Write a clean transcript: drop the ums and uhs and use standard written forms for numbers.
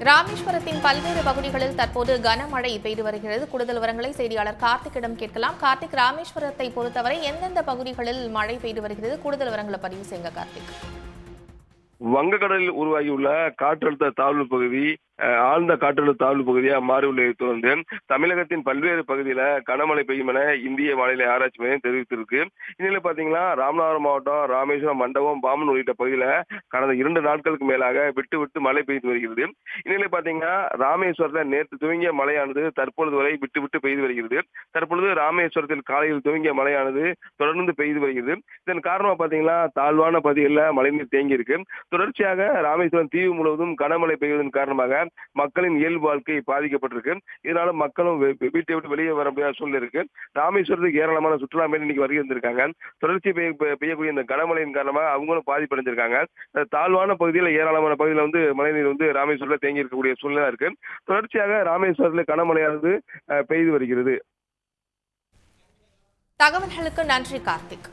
ராமேஸ்வரத்தின் பல்வேறு பகுதிகளில் தற்போது கனமழை பெய்து வருகிறது. கூடுதல் விவரங்களை செய்தியாளர் கார்த்திக்கிடம் கேட்கலாம். கார்த்திக், ராமேஸ்வரத்தை பொறுத்தவரை எந்தெந்த பகுதிகளில் மழை பெய்து வருகிறது? கூடுதல் விவரங்களை பதிவு செய்யுங்க கார்த்திக். வங்கக்கடலில் உருவாகியுள்ள காற்றழுத்த தாழ்வு பகுதி ஆழ்ந்த காற்றழுத்த தாழ்வு பகுதியா மாறியுள்ளதை தொடர்ந்து தமிழகத்தின் பல்வேறு பகுதியில கனமழை பெய்யும் என இந்திய வானிலை ஆராய்ச்சி மையம் தெரிவித்திருக்கு. இந்நிலை பாத்தீங்கன்னா ராமநாதபுரம் மாவட்டம், ராமேஸ்வரம், மண்டபம், பாம்பன் உள்ளிட்ட பகுதியில கடந்த 2 நாட்களுக்கு மேலாக விட்டு விட்டு மழை பெய்து வருகிறது. இந்நிலை பாத்தீங்கன்னா ராமேஸ்வரத்தில் நேற்று துவங்கிய மழையானது தற்பொழுது வரை விட்டு விட்டு பெய்து வருகிறது. தற்பொழுது ராமேஸ்வரத்தில் காலையில் துவங்கிய மழையானது தொடர்ந்து பெய்து வருகிறது. இதன் காரணமா பாத்தீங்கன்னா தாழ்வான பகுதிகளில் மழைநீர் தேங்கி இருக்கு. தொடர்ச்சியாக ராமேஸ்வரம் தீவு முழுவதும் கனமழை பெய்வதன் காரணமாக மக்களின் இயல்பு வாழ்க்கை பாதிக்கப்பட்டிருக்கு. இதனால மக்களும் வீட்டை விட்டு வெளியே வர முடியாத சூழ்நிலை இருக்கு. ராமேஸ்வரத்துக்கு ஏராளமான சுற்றுலா பயணிகள் இன்னைக்கு வருகை வந்திருக்காங்க. தொடர்ச்சி பெய்யக்கூடிய இந்த கனமழையின் காரணமாக அவங்களும் பாதிப்படைஞ்சிருக்காங்க. தாழ்வான பகுதியில் ஏராளமான பகுதியில் மழைநீர் ராமேஸ்வரத்தில் தேங்கி இருக்கக்கூடிய சூழ்நிலை இருக்கு. தொடர்ச்சியாக ராமேஸ்வரத்தில் கனமழையானது பெய்து வருகிறது. தகவல்களுக்கு நன்றி கார்த்திக்.